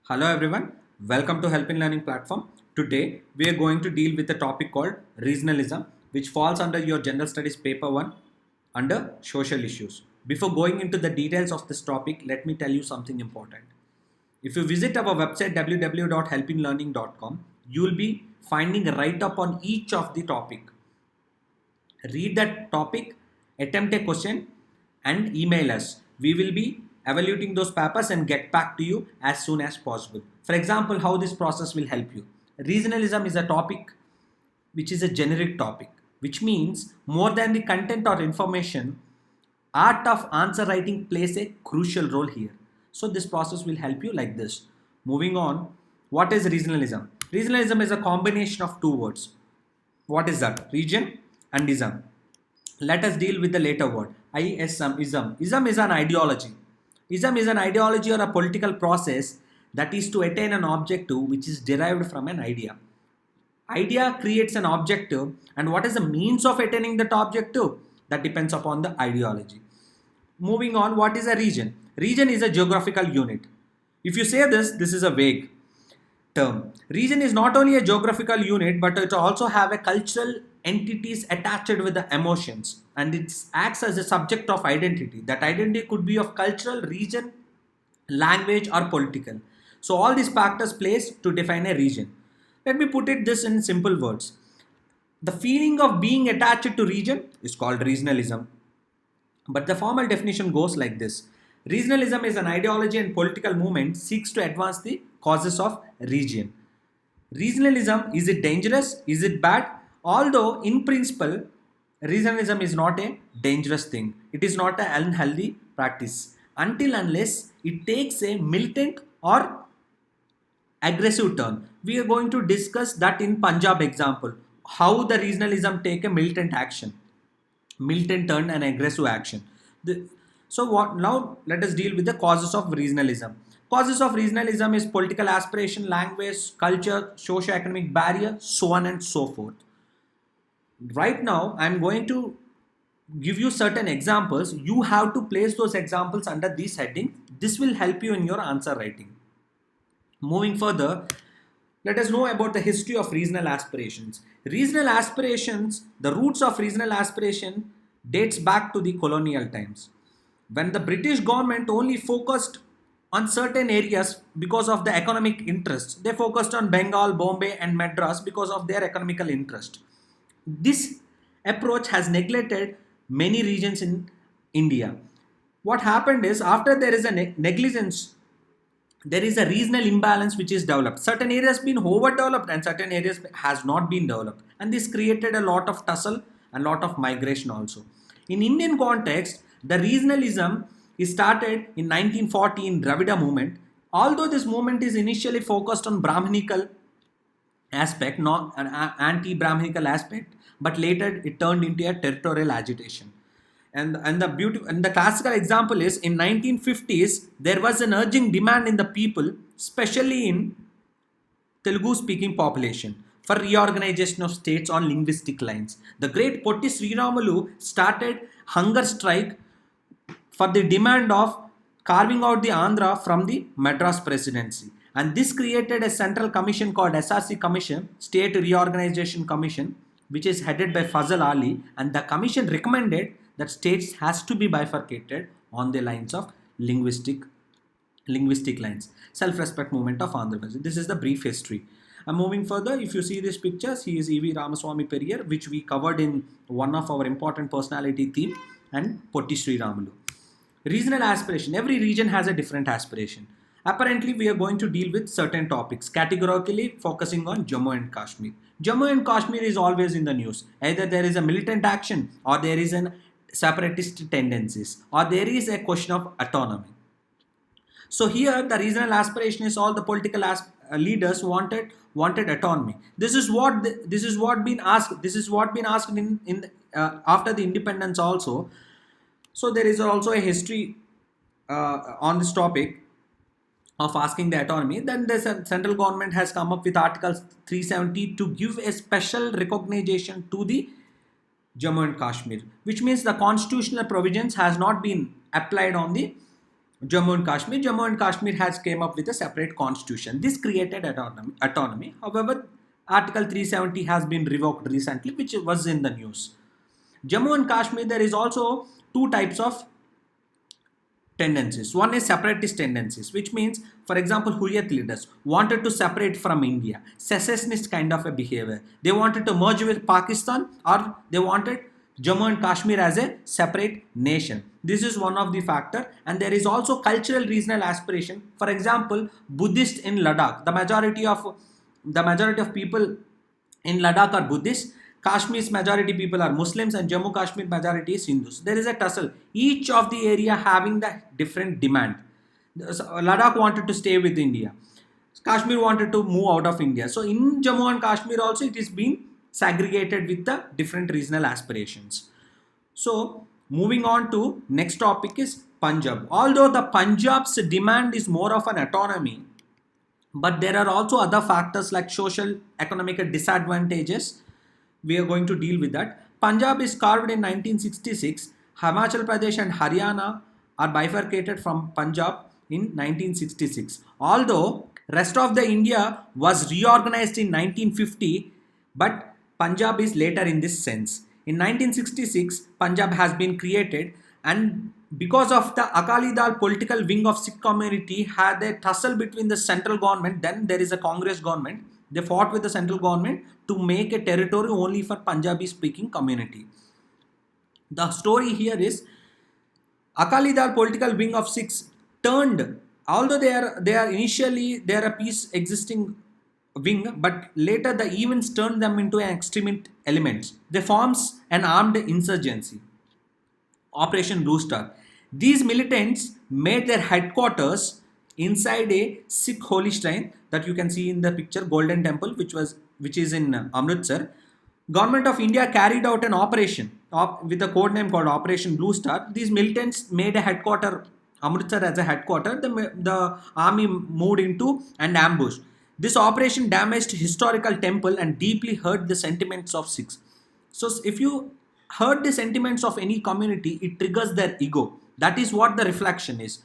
Hello everyone, welcome to Help in Learning platform. Today we are going to deal with a topic called regionalism, which falls under your General Studies paper 1 under social issues. Before going into the details of this topic, let me tell you something important. If you visit our website www.helpinlearning.com, you will be finding a write-up on each of the topic. Read that topic, attempt a question, and email us. We will be evaluating those papers and get back to you as soon as possible. For example, how this process will help you. Regionalism is a topic which is a generic topic, which means more than the content or information, art of answer writing plays a crucial role here. So this process will help you like this. Moving on, what is regionalism? Regionalism is a combination of two words. What is that? Region and ism. Let us deal with the later word. Ism. Ism is an ideology. Ism is an ideology or a political process that is to attain an objective which is derived from an idea. Idea creates an objective, and what is the means of attaining that objective? That depends upon the ideology. Moving on, what is a region? Region is a geographical unit. If you say this is a vague term. Region is not only a geographical unit, but it also have a cultural entities attached with the emotions, and it acts as a subject of identity. That identity could be of cultural, region, language, or political. So all these factors plays to define a region. Let me put it this in simple words. The feeling of being attached to region is called regionalism. But the formal definition goes like this. Regionalism is an ideology and political movement seeks to advance the causes of region. Regionalism, is it dangerous? Is it bad? Although in principle, regionalism is not a dangerous thing. It is not an unhealthy practice until unless it takes a militant or aggressive turn. We are going to discuss that in Punjab example. How the regionalism take a militant action, militant turn and aggressive action. So what now? Let us deal with the causes of regionalism. Causes of regionalism is political aspiration, language, culture, socio-economic barrier, so on and so forth. Right now, I'm going to give you certain examples. You have to place those examples under this heading. This will help you in your answer writing. Moving further, let us know about the history of regional aspirations. Regional aspirations, the roots of regional aspiration dates back to the colonial times. When the British government only focused on certain areas because of the economic interests, they focused on Bengal, Bombay, and Madras because of their economical interest. This approach has neglected many regions in India. What happened is after there is a negligence, there is a regional imbalance which is developed. Certain areas been overdeveloped and certain areas has not been developed, and this created a lot of tussle and lot of migration also. In Indian context, the regionalism is started in 1940 in Dravida movement. Although this movement is initially focused on Brahminical aspect, not an anti-Brahminical aspect, but later it turned into a territorial agitation. And the classical example is in 1950s there was an urging demand in the people, especially in Telugu speaking population, for reorganization of states on linguistic lines. The great Potti Sriramulu started hunger strike for the demand of carving out the Andhra from the Madras presidency. And this created a central commission called SRC Commission, State Reorganization Commission, which is headed by Fazal Ali. And the commission recommended that states has to be bifurcated on the lines of linguistic lines. Self-respect movement of Andhra Pradesh. This is the brief history. I'm moving further. If you see these pictures, he is E.V. Ramaswamy Periyar, which we covered in one of our important personality theme, and Potti Sriramulu. Regional aspiration. Every region has a different aspiration. Apparently, we are going to deal with certain topics, categorically focusing on Jammu and Kashmir. Jammu and Kashmir is always in the news. Either there is a militant action, or there is an separatist tendencies, or there is a question of autonomy. So here the regional aspiration is all the political leaders wanted autonomy. This is what been asked. This is what been asked in after the independence also. So there is also a history on this topic of asking the autonomy. Then the central government has come up with Article 370 to give a special recognition to the Jammu and Kashmir, which means the constitutional provisions has not been applied on the Jammu and Kashmir has came up with a separate constitution. This created autonomy. However, Article 370 has been revoked recently, which was in the news. Jammu and Kashmir, there is also two types of tendencies. One is separatist tendencies, which means, for example, Hurriyat leaders wanted to separate from India, secessionist kind of a behavior. They wanted to merge with Pakistan, or they wanted Jammu and Kashmir as a separate nation. This is one of the factor, and there is also cultural regional aspiration. For example, Buddhist in Ladakh, the majority of people in Ladakh are Buddhists. Kashmir's majority people are Muslims, and Jammu Kashmir majority is Hindus. There is a tussle. Each of the area having the different demand. So, Ladakh wanted to stay with India. Kashmir wanted to move out of India. So in Jammu and Kashmir also it is being segregated with the different regional aspirations. So moving on to next topic is Punjab. Although the Punjab's demand is more of an autonomy, but there are also other factors like social economic disadvantages. We are going to deal with that. Punjab is carved in 1966. Himachal Pradesh and Haryana are bifurcated from Punjab in 1966. Although rest of the India was reorganized in 1950, but Punjab is later in this sense. In 1966, Punjab has been created, and because of the Akali Dal political wing of Sikh community had a tussle between the central government, then there is a Congress government. They fought with the central government to make a territory only for Punjabi speaking community. The story here is Akali Dal political wing of Sikhs turned, although they are initially they are a peace existing wing, but later the events turned them into an extremist elements. They forms an armed insurgency, Operation Blue Star. These militants made their headquarters inside a Sikh holy shrine that you can see in the picture, Golden Temple, which is in Amritsar. Government of India carried out an operation with a code name called Operation Blue Star. These militants made a headquarter, Amritsar as a headquarter. The army moved into and ambushed. This operation damaged historical temple and deeply hurt the sentiments of Sikhs. So if you hurt the sentiments of any community, it triggers their ego. That is what the reflection is.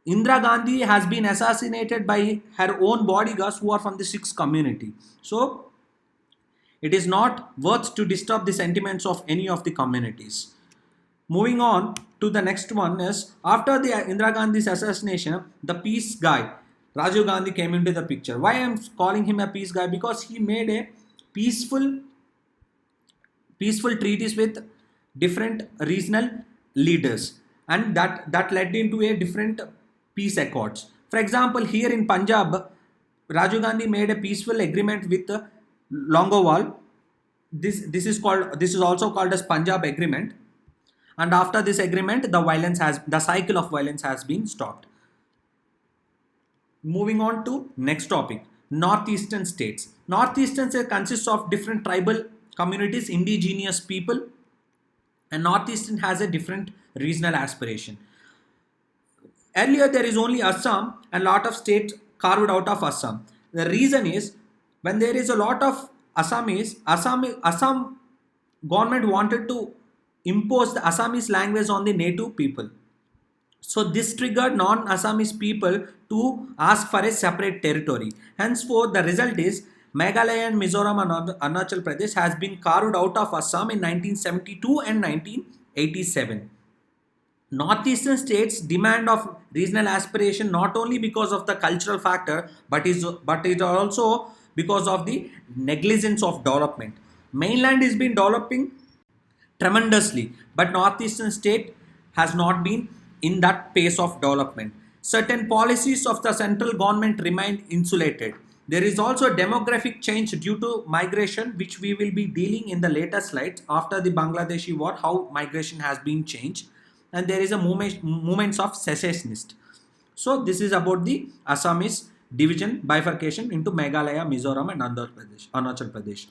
Indira Gandhi has been assassinated by her own bodyguards who are from the Sikh community. So it is not worth to disturb the sentiments of any of the communities. Moving on to the next one is, after the Indira Gandhi's assassination, the peace guy Rajiv Gandhi came into the picture. Why I am calling him a peace guy? Because he made a peaceful treaties with different regional leaders, and that led into a different peace accords. For example, here in Punjab, Rajiv Gandhi made a peaceful agreement with Longowal. This is also called as Punjab Agreement, and after this agreement, the cycle of violence has been stopped. Moving on to next topic, northeastern states. Northeastern states consists of different tribal communities, indigenous people, and northeastern has a different regional aspiration. Earlier there is only Assam and lot of states carved out of Assam. The reason is, when there is a lot of Assamese, Assam government wanted to impose the Assamese language on the native people. So this triggered non-Assamese people to ask for a separate territory. Henceforth, the result is Meghalaya and Mizoram and Arunachal Pradesh has been carved out of Assam in 1972 and 1987. Northeastern states demand of regional aspiration not only because of the cultural factor, but it also because of the negligence of development. Mainland has been developing tremendously, but northeastern state has not been in that pace of development. Certain policies of the central government remain insulated. There is also demographic change due to migration, which we will be dealing in the later slides after the Bangladeshi war, how migration has been changed, and there is a movements of secessionist. So this is about the Assamese division bifurcation into Meghalaya, Mizoram, and Arunachal Pradesh.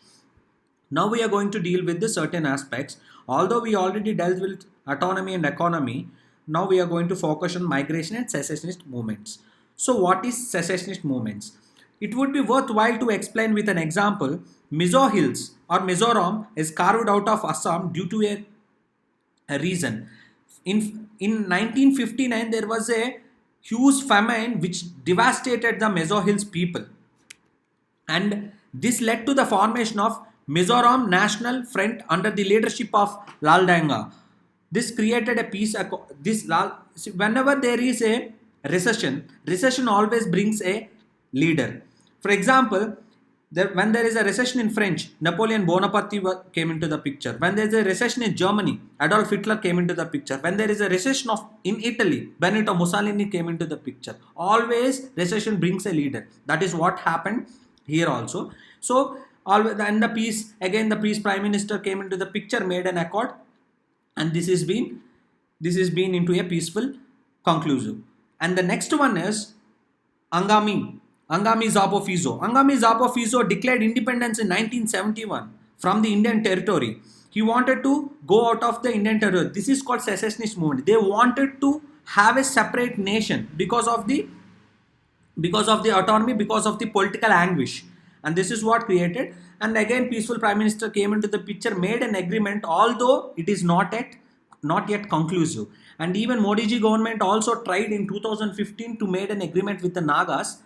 Now we are going to deal with the certain aspects. Although we already dealt with autonomy and economy, now we are going to focus on migration and secessionist movements. So what is secessionist movements? It would be worthwhile to explain with an example. Mizo Hills or Mizoram is carved out of Assam due to a reason. In in 1959 there was a huge famine which devastated the Meso-Hills people, and this led to the formation of Mizoram National Front under the leadership of Lal Danga. This created a peace. Whenever there is a recession always brings a leader. For example, when there is a recession in French, Napoleon Bonaparte came into the picture. When there is a recession in Germany, Adolf Hitler came into the picture. When there is a recession in Italy, Benito Mussolini came into the picture. Always recession brings a leader. That is what happened here also. So always, and the peace prime minister came into the picture, made an accord, and this has been into a peaceful conclusive. And the next one is Angami Zabo Fizo. Angami Zabo Fizo declared independence in 1971 from the Indian territory. He wanted to go out of the Indian territory. This is called secessionist movement. They wanted to have a separate nation because of the autonomy, because of the political anguish, and this is what created. And again, peaceful prime minister came into the picture, made an agreement, although it is not yet conclusive. And even Modi ji government also tried in 2015 to make an agreement with the Nagas,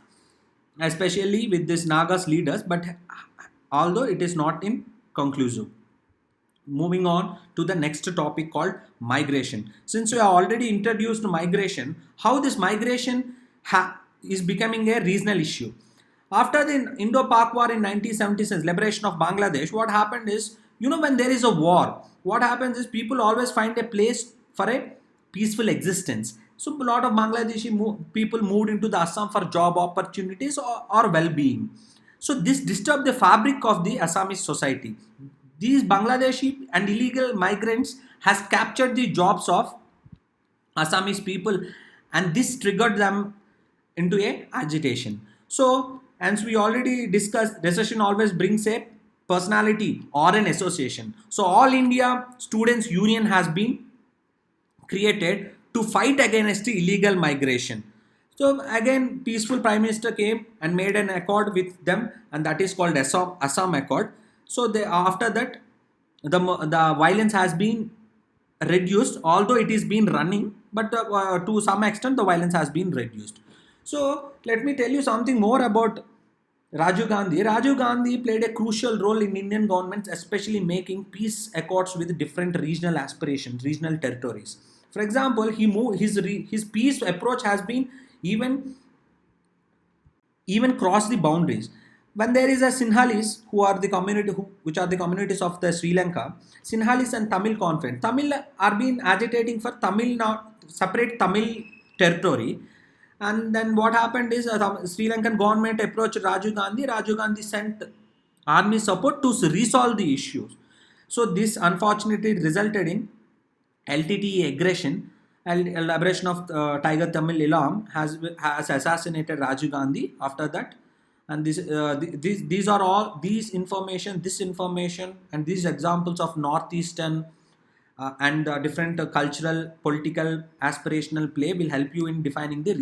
especially with this Nagas leaders, but although it is not in conclusive. Moving on to the next topic called migration. Since we have already introduced migration, how this migration is becoming a regional issue. After the Indo-Pak War in 1976, liberation of Bangladesh, what happened is, when there is a war, what happens is people always find a place for a peaceful existence. So a lot of Bangladeshi people moved into the Assam for job opportunities or well-being. So this disturbed the fabric of the Assamese society. These Bangladeshi and illegal migrants has captured the jobs of Assamese people, and this triggered them into a agitation. So, as we already discussed, recession always brings a personality or an association. So All India Students Union has been created to fight against the illegal migration. So again, peaceful prime minister came and made an accord with them, and that is called Assam Accord. So after that, the violence has been reduced, although it is been running, but to some extent the violence has been reduced. So let me tell you something more about Rajiv Gandhi. Rajiv Gandhi played a crucial role in Indian government, especially making peace accords with different regional aspirations, regional territories. For example, he moved his peace approach has been even cross the boundaries. When there is a Sinhalese, which are the communities of the Sri Lanka, Sinhalese and Tamil conflict. Tamil are being agitating for separate Tamil territory. And then what happened is Sri Lankan government approached Rajiv Gandhi. Rajiv Gandhi sent army support to resolve the issues. So this unfortunately resulted in LTTE aggression, and liberation of Tiger Tamil Ilam has assassinated Rajiv Gandhi after that. And these are all this information and these examples of northeastern and different cultural, political, aspirational play will help you in defining the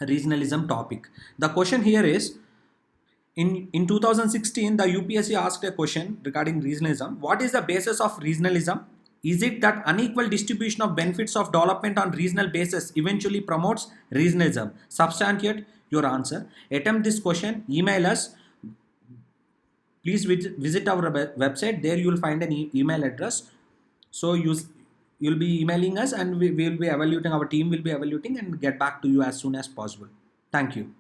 regionalism topic. The question here is, in 2016, the UPSC asked a question regarding regionalism. What is the basis of regionalism? Is it that unequal distribution of benefits of development on regional basis eventually promotes regionalism? Substantiate your answer. Attempt this question. Email us. Please visit our website. There you will find an email address. So you'll be emailing us, and we will be evaluating. Our team will be evaluating and get back to you as soon as possible. Thank you.